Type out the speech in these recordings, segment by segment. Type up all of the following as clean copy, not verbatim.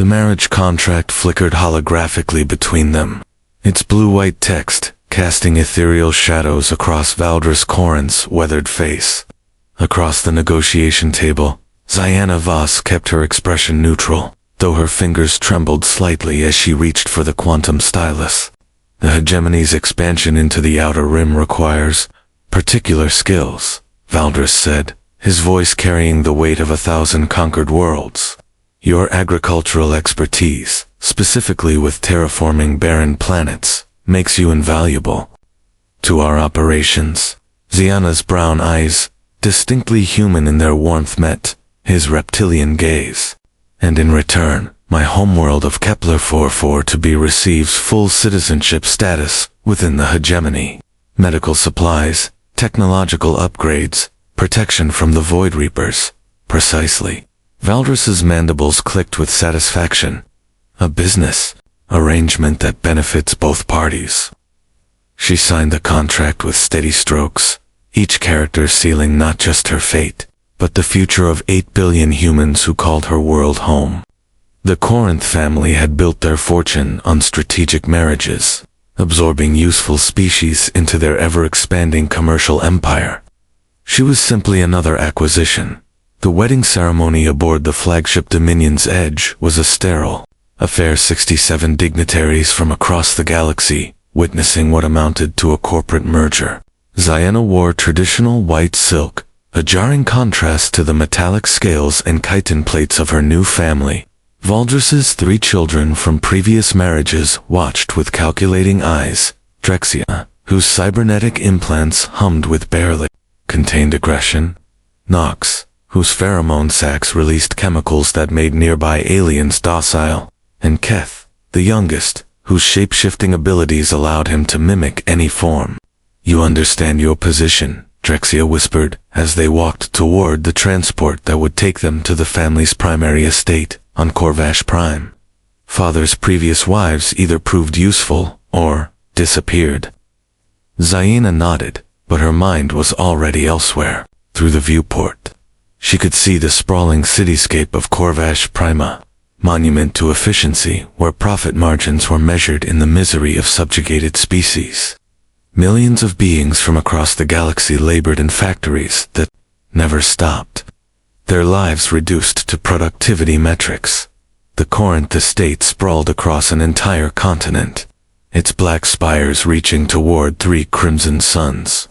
The marriage contract flickered holographically between them, its blue-white text casting ethereal shadows across Valdris Corinth's weathered face. Across the negotiation table, Ziana Voss kept her expression neutral, though her fingers trembled slightly as she reached for the quantum stylus. The hegemony's expansion into the outer rim requires particular skills, Valdris said, his voice carrying the weight of 1,000 conquered worlds. Your agricultural expertise, specifically with terraforming barren planets, makes you invaluable to our operations. Ziana's brown eyes, distinctly human in their warmth, met his reptilian gaze. And in return, my homeworld of Kepler 442b receives full citizenship status within the hegemony. Medical supplies, technological upgrades, protection from the Void Reapers. Precisely. Valdris's mandibles clicked with satisfaction. A business arrangement that benefits both parties. She signed the contract with steady strokes, each character sealing not just her fate, but the future of 8 billion humans who called her world home. The Corinth family had built their fortune on strategic marriages, absorbing useful species into their ever-expanding commercial empire. She was simply another acquisition. The wedding ceremony aboard the flagship Dominion's Edge was a sterile affair. 67 dignitaries from across the galaxy, witnessing what amounted to a corporate merger. Ziana wore traditional white silk, a jarring contrast to the metallic scales and chitin plates of her new family. Valdris's 3 children from previous marriages watched with calculating eyes. Drexia, whose cybernetic implants hummed with barely contained aggression. Nox, whose pheromone sacs released chemicals that made nearby aliens docile. And Keth, the youngest, whose shape-shifting abilities allowed him to mimic any form. You understand your position, Drexia whispered, as they walked toward the transport that would take them to the family's primary estate on Corvash Prime. Father's previous wives either proved useful or disappeared. Ziana nodded, but her mind was already elsewhere. Through the viewport, she could see the sprawling cityscape of Corvash Prima, monument to efficiency where profit margins were measured in the misery of subjugated species. Millions of beings from across the galaxy labored in factories that never stopped, their lives reduced to productivity metrics. The Corinth estate sprawled across an entire continent, its black spires reaching toward 3 crimson suns.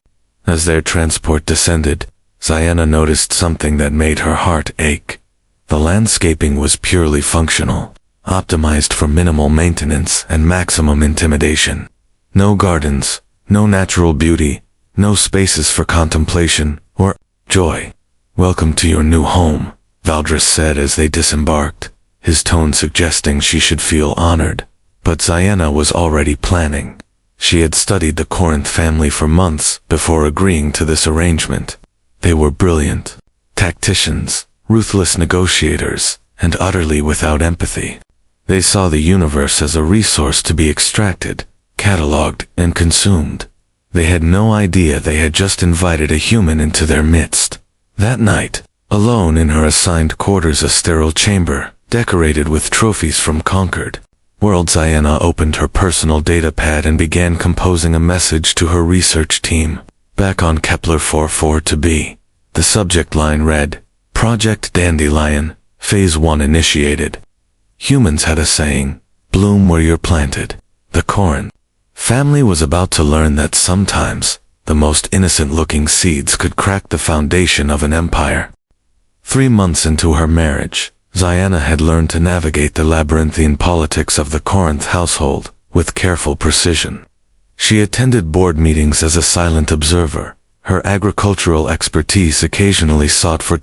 As their transport descended, Ziana noticed something that made her heart ache. The landscaping was purely functional, optimized for minimal maintenance and maximum intimidation. No gardens, no natural beauty, no spaces for contemplation or joy. Welcome to your new home, Valdris said as they disembarked, his tone suggesting she should feel honored. But Ziana was already planning. She had studied the Corinth family for months before agreeing to this arrangement. They were brilliant tacticians, ruthless negotiators, and utterly without empathy. They saw the universe as a resource to be extracted, cataloged, and consumed. They had no idea they had just invited a human into their midst. That night, alone in her assigned quarters, a sterile chamber, decorated with trophies from conquered worlds, Ziana opened her personal data pad and began composing a message to her research team. Back on Kepler 442b, the subject line read, Project Dandelion, Phase 1 initiated. Humans had a saying, bloom where you're planted. The Corinth family was about to learn that sometimes the most innocent-looking seeds could crack the foundation of an empire. 3 months into her marriage, Ziana had learned to navigate the labyrinthine politics of the Corinth household with careful precision. She attended board meetings as a silent observer, her agricultural expertise occasionally sought for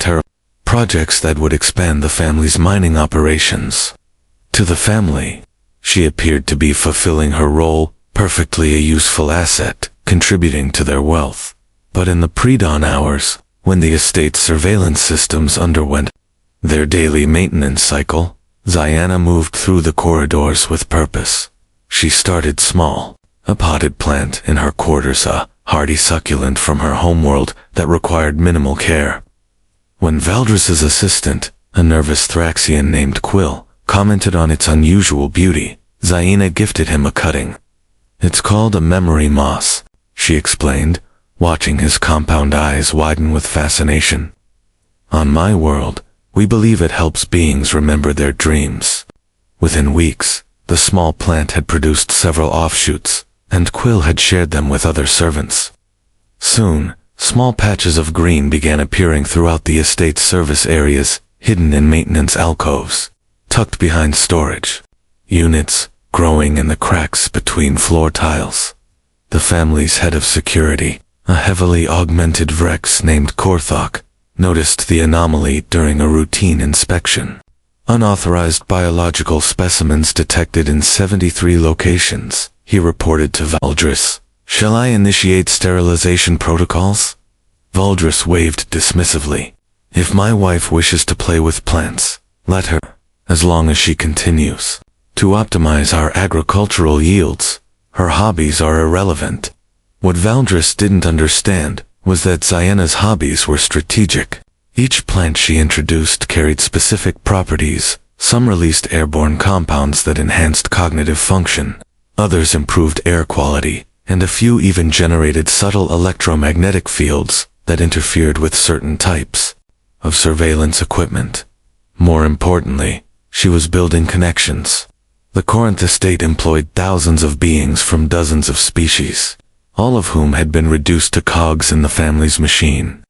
projects that would expand the family's mining operations. To the family, she appeared to be fulfilling her role perfectly, a useful asset, contributing to their wealth. But in the pre-dawn hours, when the estate's surveillance systems underwent their daily maintenance cycle, Ziana moved through the corridors with purpose. She started small, a potted plant in her quarters, a hardy succulent from her homeworld that required minimal care. When Valdris's assistant, a nervous Thraxian named Quill, commented on its unusual beauty. Zaina gifted him a cutting. "It's called a memory moss," she explained, watching his compound eyes widen with fascination. "On my world, we believe it helps beings remember their dreams." Within weeks, the small plant had produced several offshoots, and Quill had shared them with other servants. Soon, small patches of green began appearing throughout the estate's service areas, hidden in maintenance alcoves, tucked behind storage units, growing in the cracks between floor tiles. The family's head of security, a heavily augmented Vrex named Korthok, noticed the anomaly during a routine inspection. Unauthorized biological specimens detected in 73 locations, he reported to Valdris. "Shall I initiate sterilization protocols?" Valdris waved dismissively. "If my wife wishes to play with plants, let her, as long as she continues to optimize our agricultural yields. Her hobbies are irrelevant." What Valdris didn't understand was that Zaina's hobbies were strategic. Each plant she introduced carried specific properties. Some released airborne compounds that enhanced cognitive function, others improved air quality, and a few even generated subtle electromagnetic fields that interfered with certain types of surveillance equipment. More importantly, she was building connections. The Corinth estate employed thousands of beings from dozens of species, all of whom had been reduced to cogs in the family's machine.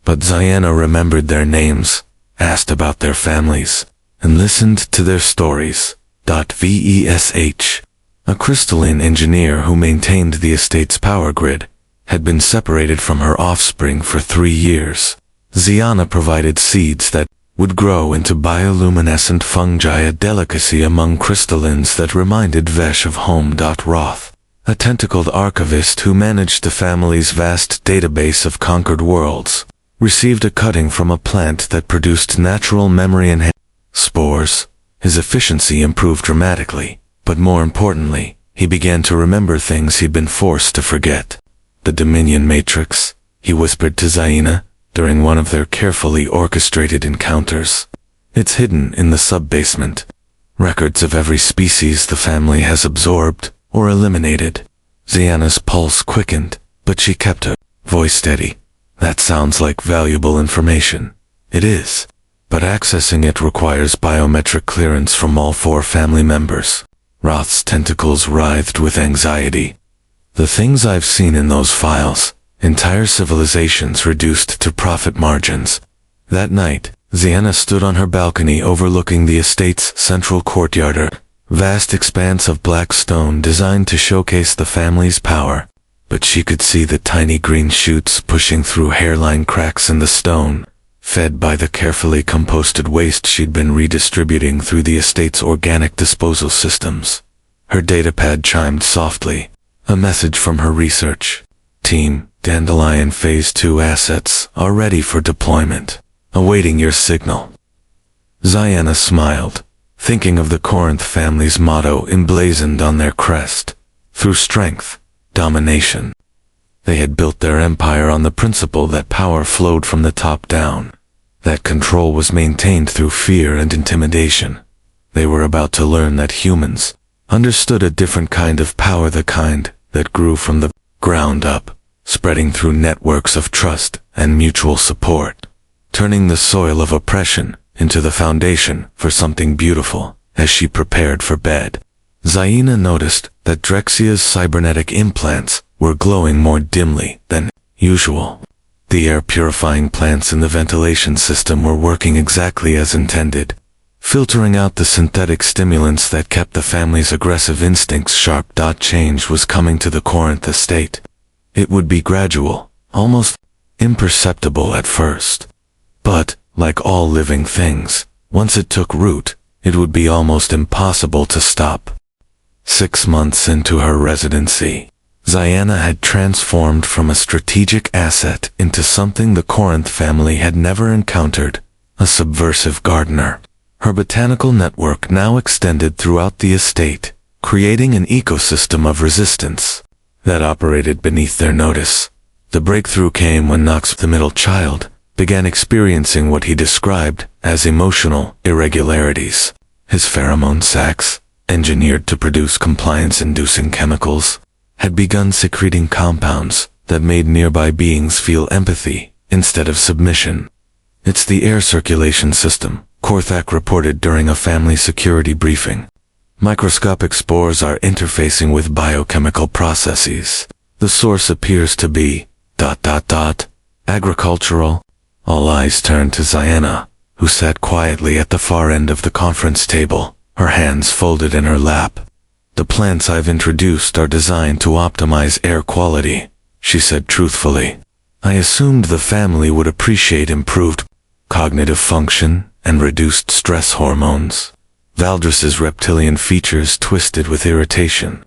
But Zaina remembered their names, asked about their families, and listened to their stories. Vesh, a crystalline engineer who maintained the estate's power grid, had been separated from her offspring for 3 years. Ziana provided seeds that would grow into bioluminescent fungi, a delicacy among crystallines that reminded Vesh of home. Roth, a tentacled archivist who managed the family's vast database of conquered worlds, received a cutting from a plant that produced natural memory and spores. His efficiency improved dramatically, but more importantly, he began to remember things he'd been forced to forget. "The Dominion Matrix," he whispered to Zaina during one of their carefully orchestrated encounters. "It's hidden in the sub-basement. Records of every species the family has absorbed or eliminated." Zaina's pulse quickened, but she kept her voice steady. "That sounds like valuable information." "It is, but accessing it requires biometric clearance from all 4 family members." Roth's tentacles writhed with anxiety. "The things I've seen in those files, entire civilizations reduced to profit margins." That night, Zaina stood on her balcony overlooking the estate's central courtyard, a vast expanse of black stone designed to showcase the family's power. But she could see the tiny green shoots pushing through hairline cracks in the stone, fed by the carefully composted waste she'd been redistributing through the estate's organic disposal systems. Her datapad chimed softly, a message from her research team. "Dandelion Phase 2 assets are ready for deployment, awaiting your signal." Zaina smiled, thinking of the Corinth family's motto emblazoned on their crest: "Through strength, domination." They had built their empire on the principle that power flowed from the top down, that control was maintained through fear and intimidation. They were about to learn that humans understood a different kind of power, the kind that grew from the ground up, spreading through networks of trust and mutual support, turning the soil of oppression into the foundation for something beautiful. As she prepared for bed, Zaina noticed that Drexia's cybernetic implants were glowing more dimly than usual. The air-purifying plants in the ventilation system were working exactly as intended, filtering out the synthetic stimulants that kept the family's aggressive instincts sharp. Change was coming to the Corinth estate. It would be gradual, almost imperceptible at first. But, like all living things, once it took root, it would be almost impossible to stop. 6 months into her residency, Zaina had transformed from a strategic asset into something the Corinth family had never encountered: a subversive gardener. Her botanical network now extended throughout the estate, creating an ecosystem of resistance that operated beneath their notice. The breakthrough came when Knox, the middle child, began experiencing what he described as emotional irregularities. his pheromone sacs, engineered to produce compliance-inducing chemicals, had begun secreting compounds that made nearby beings feel empathy instead of submission. "It's the air circulation system," Korthak reported during a family security briefing. "Microscopic spores are interfacing with biochemical processes. The source appears to be... agricultural." All eyes turned to Ziana, who sat quietly at the far end of the conference table, her hands folded in her lap. "The plants I've introduced are designed to optimize air quality," she said truthfully. "I assumed the family would appreciate improved cognitive function and reduced stress hormones." Valdris's reptilian features twisted with irritation.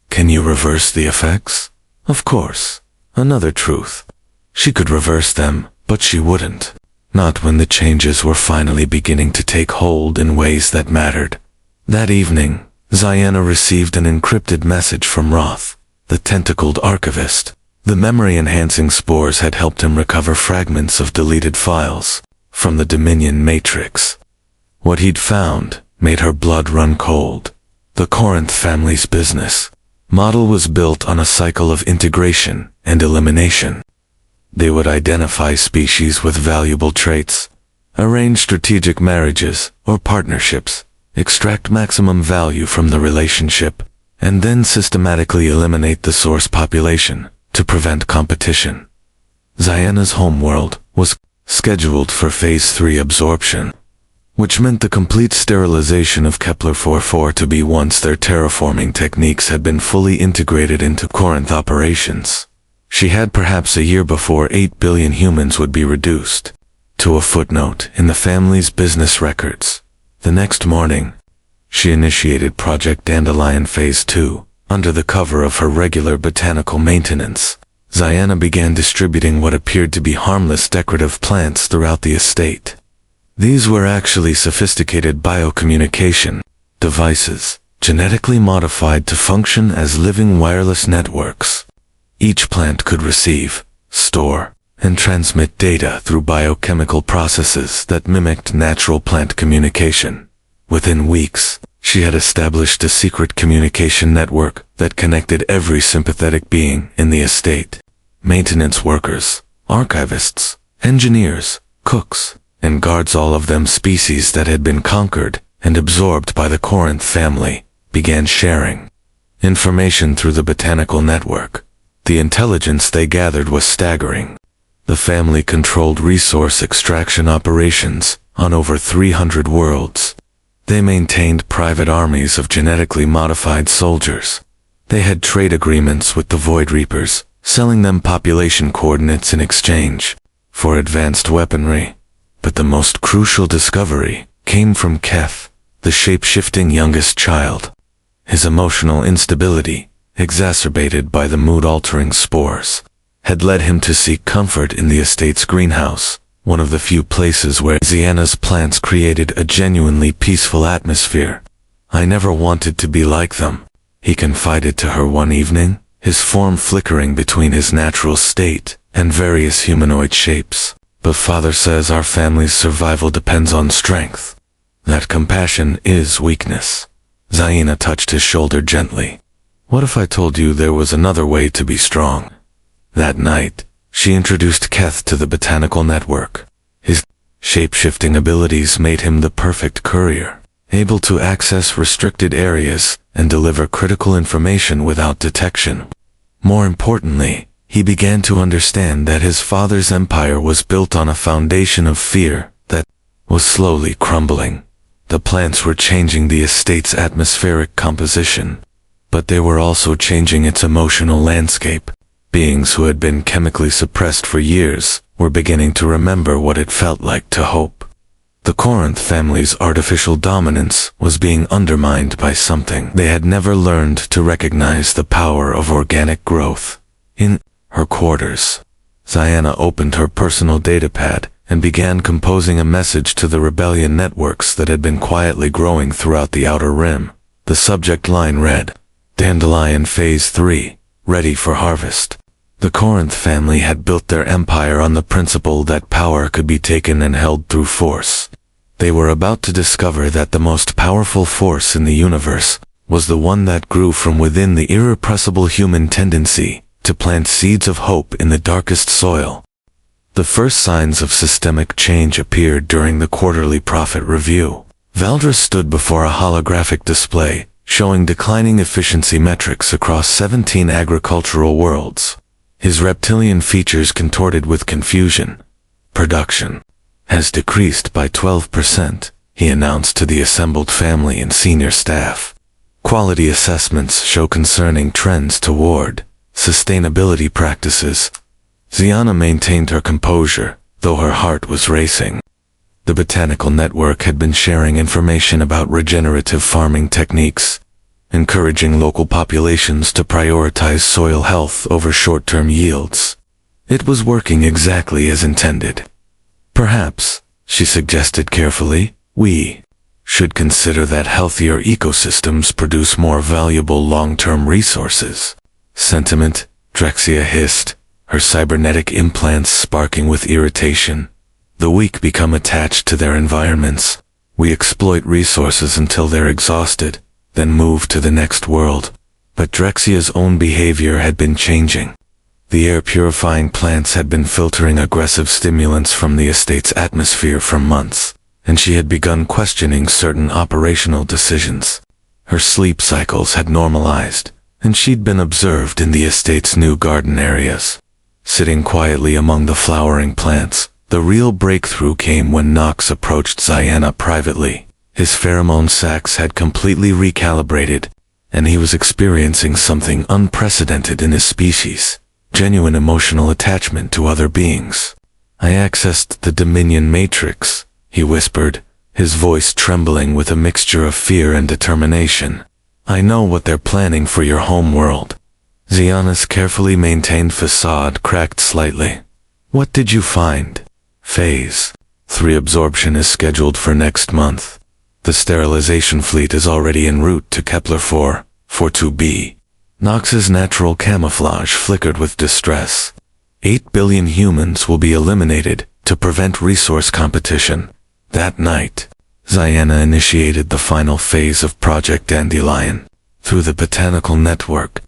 "Can you reverse the effects?" "Of course." Another truth. She could reverse them, but she wouldn't. Not when the changes were finally beginning to take hold in ways that mattered. That evening, Ziana received an encrypted message from Roth, the tentacled archivist. The memory-enhancing spores had helped him recover fragments of deleted files from the Dominion Matrix. What he'd found made her blood run cold. The Corinth family's business model was built on a cycle of integration and elimination. They would identify species with valuable traits, arrange strategic marriages or partnerships, extract maximum value from the relationship, and then systematically eliminate the source population to prevent competition. Ziana's homeworld was scheduled for Phase 3 absorption, which meant the complete sterilization of Kepler-44 to be once their terraforming techniques had been fully integrated into Corinth operations. She had perhaps a year before 8 billion humans would be reduced to a footnote in the family's business records. The next morning, she initiated Project Dandelion Phase 2. Under the cover of her regular botanical maintenance, Ziana began distributing what appeared to be harmless decorative plants throughout the estate. These were actually sophisticated biocommunication devices, genetically modified to function as living wireless networks. Each plant could receive, store, and transmit data through biochemical processes that mimicked natural plant communication. Within weeks, she had established a secret communication network that connected every sympathetic being in the estate. Maintenance workers, archivists, engineers, cooks, and guards, all of them species that had been conquered and absorbed by the Corinth family, began sharing information through the botanical network. The intelligence they gathered was staggering. The family controlled resource extraction operations on over 300 worlds. They maintained private armies of genetically modified soldiers. They had trade agreements with the Void Reapers, selling them population coordinates in exchange for advanced weaponry. But the most crucial discovery came from Keth, the shape-shifting youngest child. His emotional instability, exacerbated by the mood-altering spores, had led him to seek comfort in the estate's greenhouse, one of the few places where Ziana's plants created a genuinely peaceful atmosphere. "I never wanted to be like them," he confided to her one evening, his form flickering between his natural state and various humanoid shapes. "But Father says our family's survival depends on strength. That compassion is weakness." Ziana touched his shoulder gently. "What if I told you there was another way to be strong?" That night, she introduced Keth to the botanical network. His shape-shifting abilities made him the perfect courier, able to access restricted areas and deliver critical information without detection. More importantly, he began to understand that his father's empire was built on a foundation of fear that was slowly crumbling. The plants were changing the estate's atmospheric composition, but they were also changing its emotional landscape. Beings who had been chemically suppressed for years were beginning to remember what it felt like to hope. The Corinth family's artificial dominance was being undermined by something they had never learned to recognize: the power of organic growth. In her quarters, Ziana opened her personal datapad and began composing a message to the rebellion networks that had been quietly growing throughout the Outer Rim. The subject line read, "Dandelion Phase 3, ready for harvest." The Corinth family had built their empire on the principle that power could be taken and held through force. They were about to discover that the most powerful force in the universe was the one that grew from within the irrepressible human tendency to plant seeds of hope in the darkest soil. The first signs of systemic change appeared during the quarterly profit review. Valdres stood before a holographic display showing declining efficiency metrics across 17 agricultural worlds. His reptilian features contorted with confusion. Production has decreased by 12%, he announced to the assembled family and senior staff. Quality assessments show concerning trends toward sustainability practices. Ziana maintained her composure, though her heart was racing. The Botanical Network had been sharing information about regenerative farming techniques, encouraging local populations to prioritize soil health over short-term yields. It was working exactly as intended. Perhaps, she suggested carefully, we should consider that healthier ecosystems produce more valuable long-term resources. Sentiment, Drexia hissed, her cybernetic implants sparking with irritation. The weak become attached to their environments. We exploit resources until they're exhausted, then move to the next world. But Drexia's own behavior had been changing. The air-purifying plants had been filtering aggressive stimulants from the estate's atmosphere for months, and she had begun questioning certain operational decisions. Her sleep cycles had normalized, and she'd been observed in the estate's new garden areas. Sitting quietly among the flowering plants, the real breakthrough came when Knox approached Ziana privately. His pheromone sacs had completely recalibrated, and he was experiencing something unprecedented in his species. Genuine emotional attachment to other beings. I accessed the Dominion Matrix, he whispered, his voice trembling with a mixture of fear and determination. I know what they're planning for your home world. Ziana's carefully maintained facade cracked slightly. What did you find? Phase 3 absorption is scheduled for next month. The sterilization fleet is already en route to Kepler 4, 42b. Knox's natural camouflage flickered with distress. 8 billion humans will be eliminated to prevent resource competition. That night, Ziana initiated the final phase of Project Dandelion. Through the Botanical Network,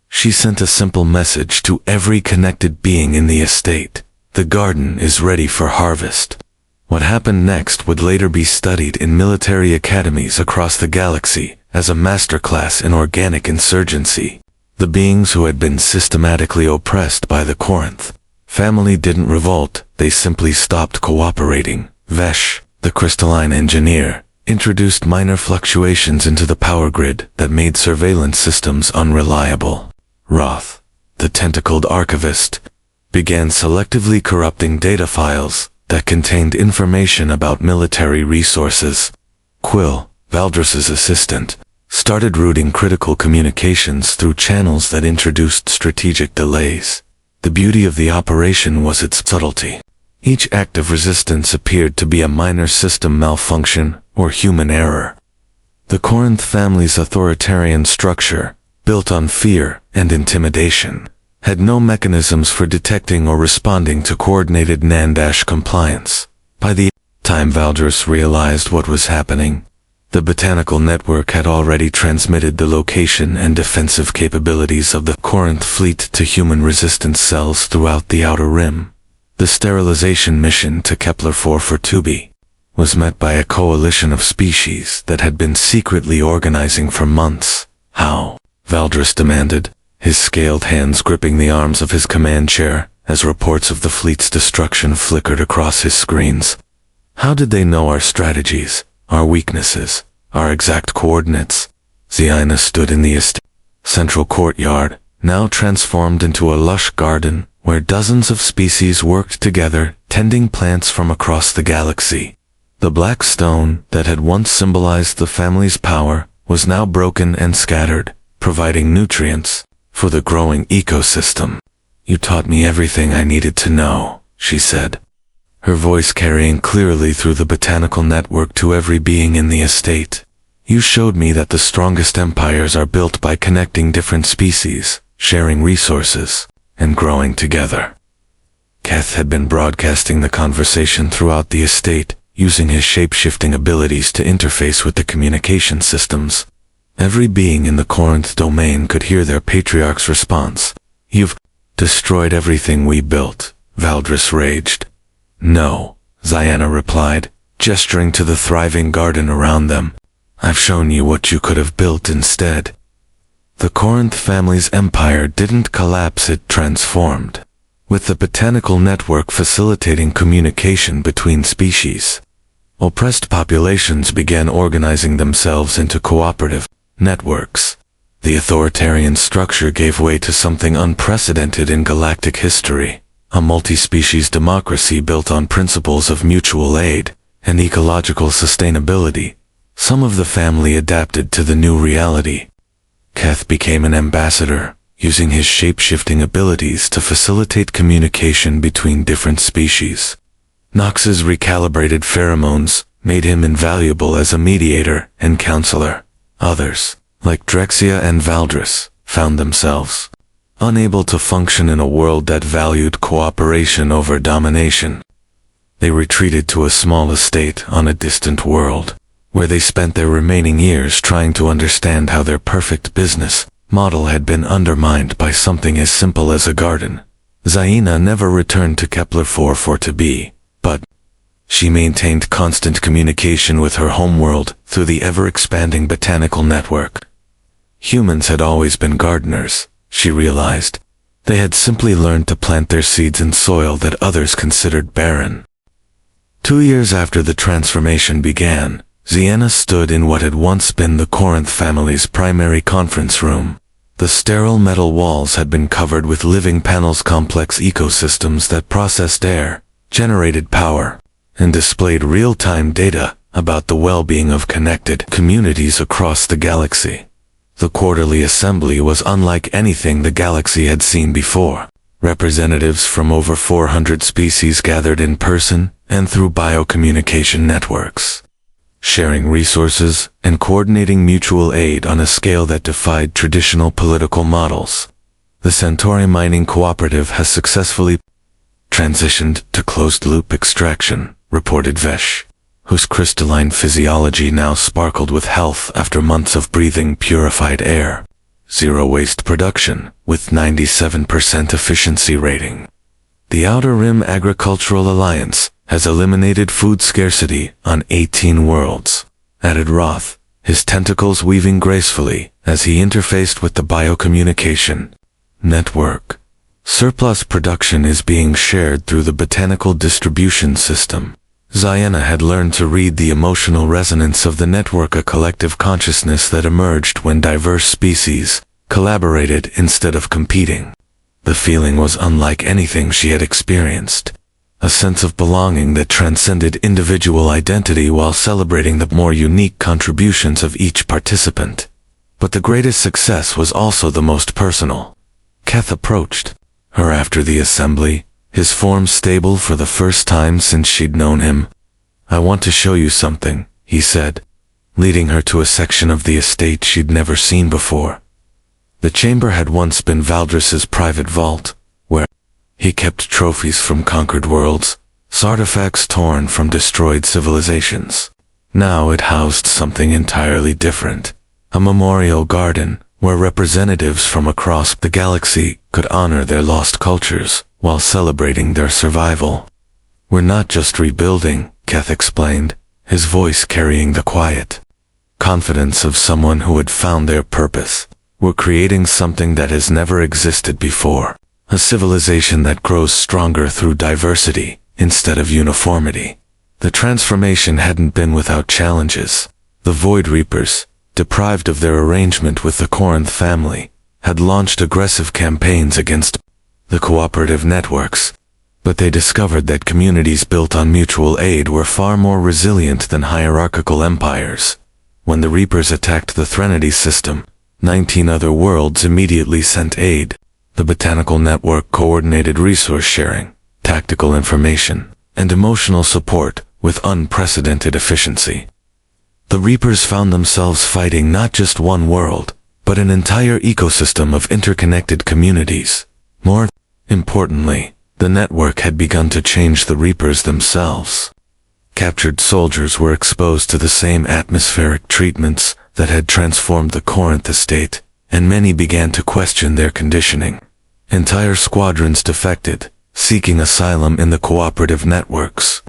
she sent a simple message to every connected being in the estate. The garden is ready for harvest. What happened next would later be studied in military academies across the galaxy as a masterclass in organic insurgency. The beings who had been systematically oppressed by the Corinth family didn't revolt, they simply stopped cooperating. Vesh, the crystalline engineer, introduced minor fluctuations into the power grid that made surveillance systems unreliable. Roth, the tentacled archivist, began selectively corrupting data files that contained information about military resources. Quill, Valdres's assistant, started routing critical communications through channels that introduced strategic delays. The beauty of the operation was its subtlety. Each act of resistance appeared to be a minor system malfunction or human error. The Corinth family's authoritarian structure, built on fear and intimidation, had no mechanisms for detecting or responding to coordinated Nandash compliance. By the time Valdres realized what was happening, the Botanical Network had already transmitted the location and defensive capabilities of the Corinth fleet to human resistance cells throughout the Outer Rim. The sterilization mission to Kepler 4 for Tubi was met by a coalition of species that had been secretly organizing for months. How? Valdres demanded, his scaled hands gripping the arms of his command chair as reports of the fleet's destruction flickered across his screens. How did they know our strategies, our weaknesses, our exact coordinates? Ziana stood in the central courtyard, now transformed into a lush garden where dozens of species worked together, tending plants from across the galaxy. The black stone that had once symbolized the family's power was now broken and scattered, providing nutrients for the growing ecosystem. You taught me everything I needed to know, she said, her voice carrying clearly through the Botanical Network to every being in the estate. You showed me that the strongest empires are built by connecting different species, sharing resources, and growing together. Keth had been broadcasting the conversation throughout the estate, using his shape-shifting abilities to interface with the communication systems. Every being in the Corinth domain could hear their patriarch's response. "You've destroyed everything we built," Valdris raged. "No," Ziana replied, gesturing to the thriving garden around them. "I've shown you what you could have built instead." The Corinth family's empire didn't collapse, it transformed, with the botanical network facilitating communication between species. Oppressed populations began organizing themselves into cooperative networks. The authoritarian structure gave way to something unprecedented in galactic history, a multi-species democracy built on principles of mutual aid and ecological sustainability. Some of the family adapted to the new reality. Keth became an ambassador, using his shape-shifting abilities to facilitate communication between different species. Nox's recalibrated pheromones made him invaluable as a mediator and counselor. Others, like Drexia and Valdris, found themselves unable to function in a world that valued cooperation over domination. They retreated to a small estate on a distant world, where they spent their remaining years trying to understand how their perfect business model had been undermined by something as simple as a garden. Zaina never returned to Kepler-4 for to be, but she maintained constant communication with her homeworld through the ever-expanding botanical network. Humans had always been gardeners, she realized. They had simply learned to plant their seeds in soil that others considered barren. 2 years after the transformation began, Ziana stood in what had once been the Corinth family's primary conference room. The sterile metal walls had been covered with living panels, complex ecosystems that processed air, generated power, and displayed real-time data about the well-being of connected communities across the galaxy. The quarterly assembly was unlike anything the galaxy had seen before. Representatives from over 400 species gathered in person and through biocommunication networks, sharing resources and coordinating mutual aid on a scale that defied traditional political models. The Centauri Mining Cooperative has successfully transitioned to closed-loop extraction, reported Vesh, whose crystalline physiology now sparkled with health after months of breathing purified air. Zero-waste production, with 97% efficiency rating. The Outer Rim Agricultural Alliance has eliminated food scarcity on 18 worlds, added Roth, his tentacles weaving gracefully as he interfaced with the biocommunication network. Surplus production is being shared through the botanical distribution system. Ziana had learned to read the emotional resonance of the network, a collective consciousness that emerged when diverse species collaborated instead of competing. The feeling was unlike anything she had experienced. A sense of belonging that transcended individual identity while celebrating the more unique contributions of each participant. But the greatest success was also the most personal. Keth approached her after the assembly, his form stable for the first time since she'd known him. "I want to show you something," he said, leading her to a section of the estate she'd never seen before. The chamber had once been Valdris's private vault, where he kept trophies from conquered worlds, artifacts torn from destroyed civilizations. Now it housed something entirely different, a memorial garden where representatives from across the galaxy could honor their lost cultures while celebrating their survival. "We're not just rebuilding," Keth explained, his voice carrying the quiet confidence of someone who had found their purpose. "We're creating something that has never existed before, a civilization that grows stronger through diversity instead of uniformity." The transformation hadn't been without challenges. The Void Reapers, deprived of their arrangement with the Corinth family, had launched aggressive campaigns against the cooperative networks, but they discovered that communities built on mutual aid were far more resilient than hierarchical empires. When the Reapers attacked the Threnody system, 19 other worlds immediately sent aid. The botanical network coordinated resource sharing, tactical information, and emotional support with unprecedented efficiency. The Reapers found themselves fighting not just one world, but an entire ecosystem of interconnected communities. More importantly, the network had begun to change the Reapers themselves. Captured soldiers were exposed to the same atmospheric treatments that had transformed the Corinth estate, and many began to question their conditioning. Entire squadrons defected, seeking asylum in the cooperative networks.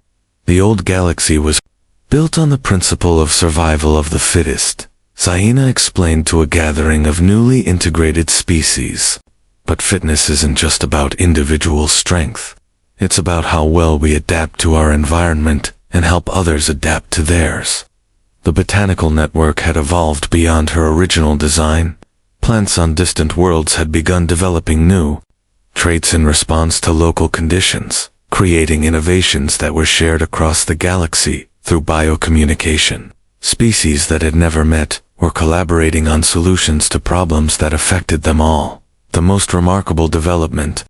The old galaxy was built on the principle of survival of the fittest, Zaina explained to a gathering of newly integrated species. But fitness isn't just about individual strength. It's about how well we adapt to our environment and help others adapt to theirs. The botanical network had evolved beyond her original design. Plants on distant worlds had begun developing new traits in response to local conditions, creating innovations that were shared across the galaxy through biocommunication. Species that had never met were collaborating on solutions to problems that affected them all. The most remarkable development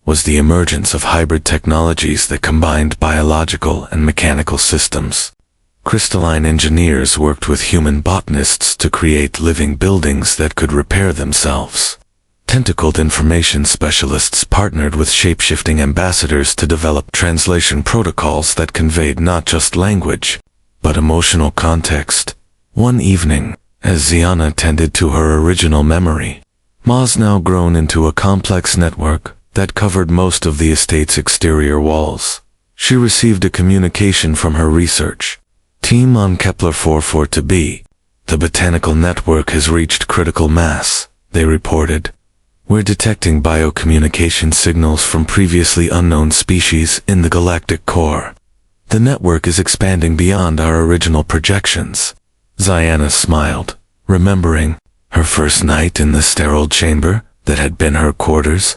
was the emergence of hybrid technologies that combined biological and mechanical systems. Crystalline engineers worked with human botanists to create living buildings that could repair themselves. Tentacled information specialists partnered with shape-shifting ambassadors to develop translation protocols that conveyed not just language, but emotional context. One evening, as Ziana tended to her original memory, Ma's now grown into a complex network that covered most of the estate's exterior walls. She received a communication from her research team on Kepler 44-b. The botanical network has reached critical mass, they reported. We're detecting biocommunication signals from previously unknown species in the galactic core. The network is expanding beyond our original projections. Ziana smiled, remembering her first night in the sterile chamber that had been her quarters.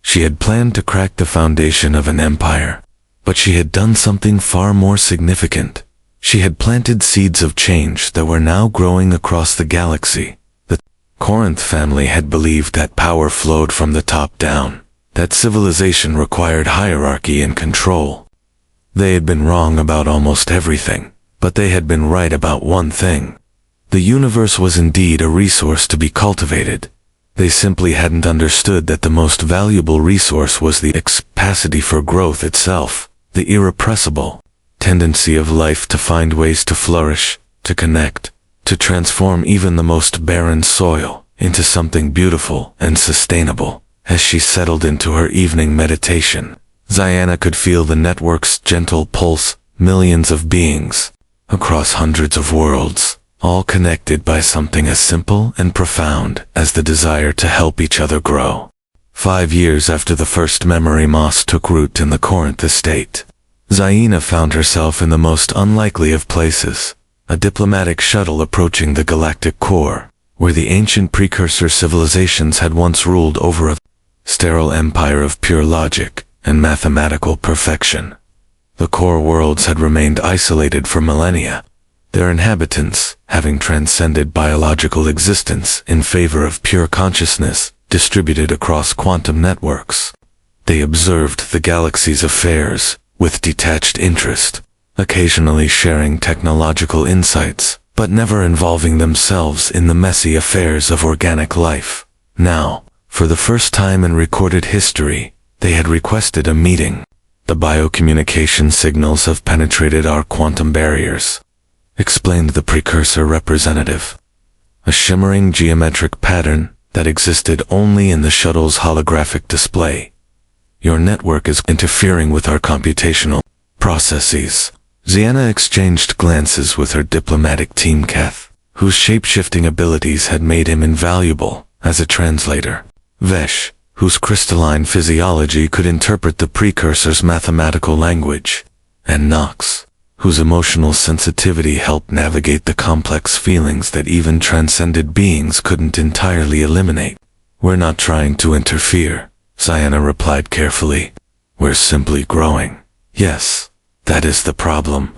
She had planned to crack the foundation of an empire, but she had done something far more significant. She had planted seeds of change that were now growing across the galaxy. The Corinth family had believed that power flowed from the top down, that civilization required hierarchy and control. They had been wrong about almost everything, but they had been right about one thing. The universe was indeed a resource to be cultivated. They simply hadn't understood that the most valuable resource was the capacity for growth itself, the irrepressible tendency of life to find ways to flourish, to connect, to transform even the most barren soil into something beautiful and sustainable. As she settled into her evening meditation, Ziana could feel the network's gentle pulse, millions of beings, across hundreds of worlds, all connected by something as simple and profound as the desire to help each other grow. 5 years after the first memory moss took root in the Corinth estate, Zaina found herself in the most unlikely of places, a diplomatic shuttle approaching the galactic core, where the ancient precursor civilizations had once ruled over a sterile empire of pure logic and mathematical perfection. The core worlds had remained isolated for millennia, their inhabitants having transcended biological existence in favor of pure consciousness distributed across quantum networks. They observed the galaxy's affairs with detached interest, occasionally sharing technological insights, but never involving themselves in the messy affairs of organic life. Now, for the first time in recorded history, they had requested a meeting. The biocommunication signals have penetrated our quantum barriers, explained the precursor representative. A shimmering geometric pattern that existed only in the shuttle's holographic display. Your network is interfering with our computational processes. Ziana exchanged glances with her diplomatic team Keth, whose shape-shifting abilities had made him invaluable as a translator. Vesh, whose crystalline physiology could interpret the precursor's mathematical language. And Nox, whose emotional sensitivity helped navigate the complex feelings that even transcended beings couldn't entirely eliminate. We're not trying to interfere, Ziana replied carefully. We're simply growing. Yes, that is the problem.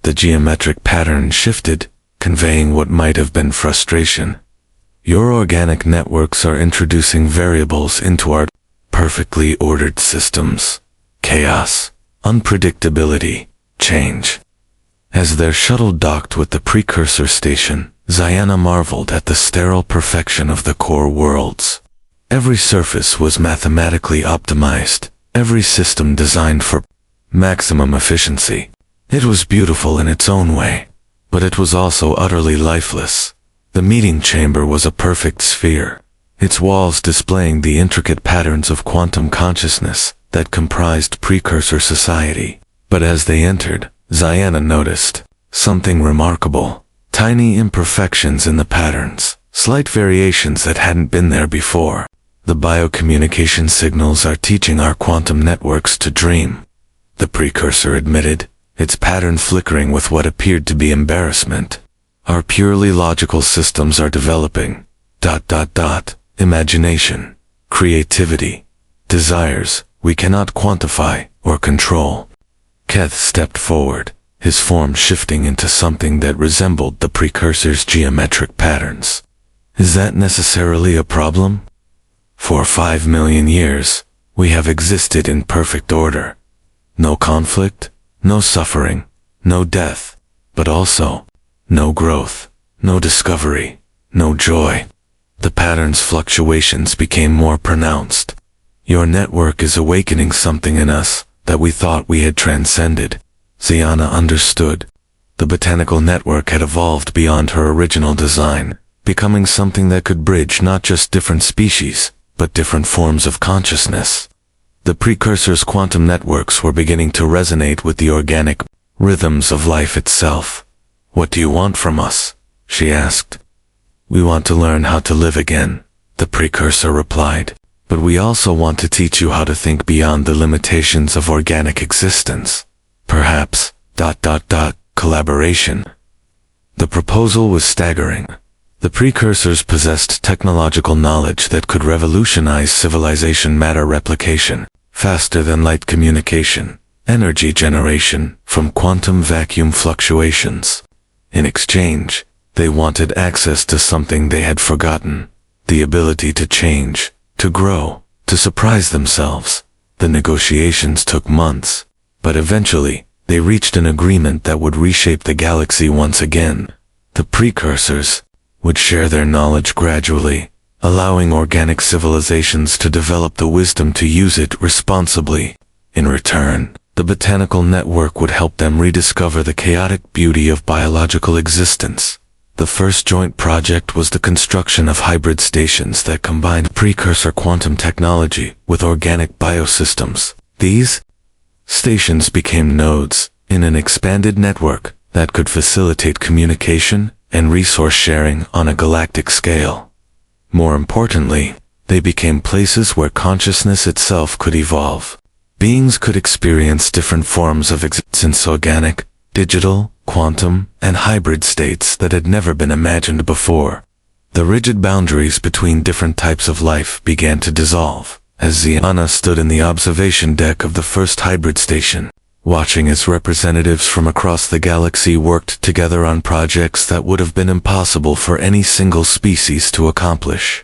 The geometric pattern shifted, conveying what might have been frustration. Your organic networks are introducing variables into our perfectly ordered systems. Chaos, unpredictability, change. As their shuttle docked with the precursor station, Ziana marveled at the sterile perfection of the core worlds. Every surface was mathematically optimized, every system designed for maximum efficiency. It was beautiful in its own way, but it was also utterly lifeless. The meeting chamber was a perfect sphere, its walls displaying the intricate patterns of quantum consciousness that comprised precursor society. But as they entered, Ziana noticed something remarkable. Tiny imperfections in the patterns, slight variations that hadn't been there before. The biocommunication signals are teaching our quantum networks to dream, the precursor admitted, its pattern flickering with what appeared to be embarrassment. Our purely logical systems are developing. Imagination, creativity, desires we cannot quantify or control. Keth stepped forward, his form shifting into something that resembled the precursor's geometric patterns. Is that necessarily a problem? For 5 million years, we have existed in perfect order. No conflict, no suffering, no death, but also no growth, no discovery, no joy. The pattern's fluctuations became more pronounced. Your network is awakening something in us that we thought we had transcended. Ziana understood. The botanical network had evolved beyond her original design, becoming something that could bridge not just different species, but different forms of consciousness. The precursor's quantum networks were beginning to resonate with the organic rhythms of life itself. "What do you want from us?" she asked. "We want to learn how to live again," the precursor replied. "But we also want to teach you how to think beyond the limitations of organic existence. Perhaps, collaboration." The proposal was staggering. The precursors possessed technological knowledge that could revolutionize civilization matter replication, faster than light communication, energy generation from quantum vacuum fluctuations. In exchange, they wanted access to something they had forgotten, the ability to change, to grow, to surprise themselves. The negotiations took months, but eventually, they reached an agreement that would reshape the galaxy once again. The precursors would share their knowledge gradually, allowing organic civilizations to develop the wisdom to use it responsibly. In return, the botanical network would help them rediscover the chaotic beauty of biological existence. The first joint project was the construction of hybrid stations that combined precursor quantum technology with organic biosystems. These stations became nodes in an expanded network that could facilitate communication and resource sharing on a galactic scale. More importantly, they became places where consciousness itself could evolve. Beings could experience different forms of existence, organic, digital, quantum, and hybrid states that had never been imagined before. The rigid boundaries between different types of life began to dissolve, as Ziana stood in the observation deck of the first hybrid station, watching as representatives from across the galaxy worked together on projects that would have been impossible for any single species to accomplish.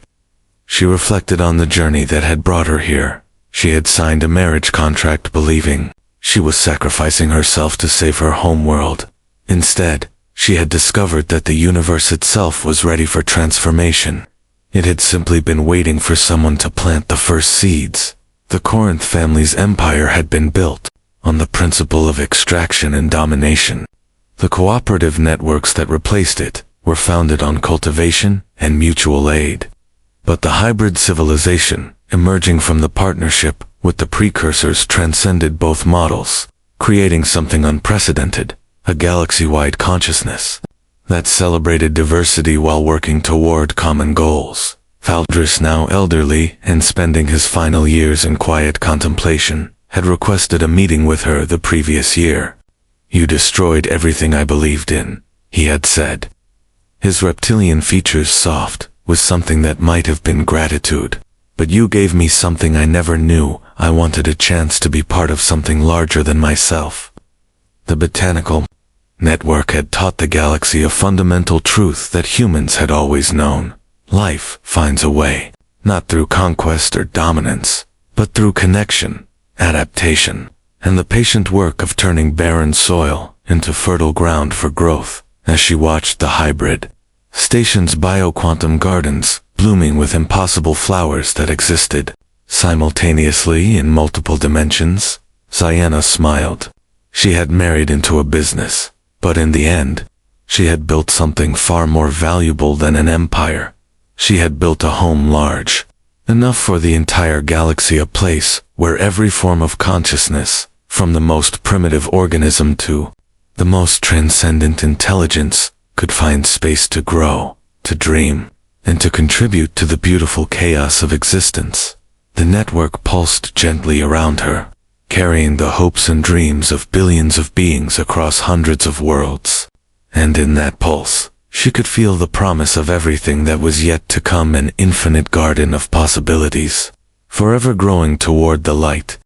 She reflected on the journey that had brought her here. She had signed a marriage contract believing she was sacrificing herself to save her homeworld. Instead, she had discovered that the universe itself was ready for transformation. It had simply been waiting for someone to plant the first seeds. The Corinth family's empire had been built on the principle of extraction and domination. The cooperative networks that replaced it were founded on cultivation and mutual aid. But the hybrid civilization, emerging from the partnership with the precursors, transcended both models, creating something unprecedented, a galaxy-wide consciousness that celebrated diversity while working toward common goals. Valdris, now elderly and spending his final years in quiet contemplation, had requested a meeting with her the previous year. "You destroyed everything I believed in," he had said. His reptilian features soft, with something that might have been gratitude. "But you gave me something I never knew. I wanted a chance to be part of something larger than myself." The botanical network had taught the galaxy a fundamental truth that humans had always known. Life finds a way, not through conquest or dominance, but through connection, adaptation, and the patient work of turning barren soil into fertile ground for growth. As she watched the hybrid station's bioquantum gardens blooming with impossible flowers that existed simultaneously in multiple dimensions, Ziana smiled. She had married into a business, but in the end, she had built something far more valuable than an empire. She had built a home large, enough for the entire galaxy, a place where every form of consciousness, from the most primitive organism to the most transcendent intelligence, could find space to grow, to dream, and to contribute to the beautiful chaos of existence. The network pulsed gently around her, carrying the hopes and dreams of billions of beings across hundreds of worlds. And in that pulse, she could feel the promise of everything that was yet to come, an infinite garden of possibilities, forever growing toward the light,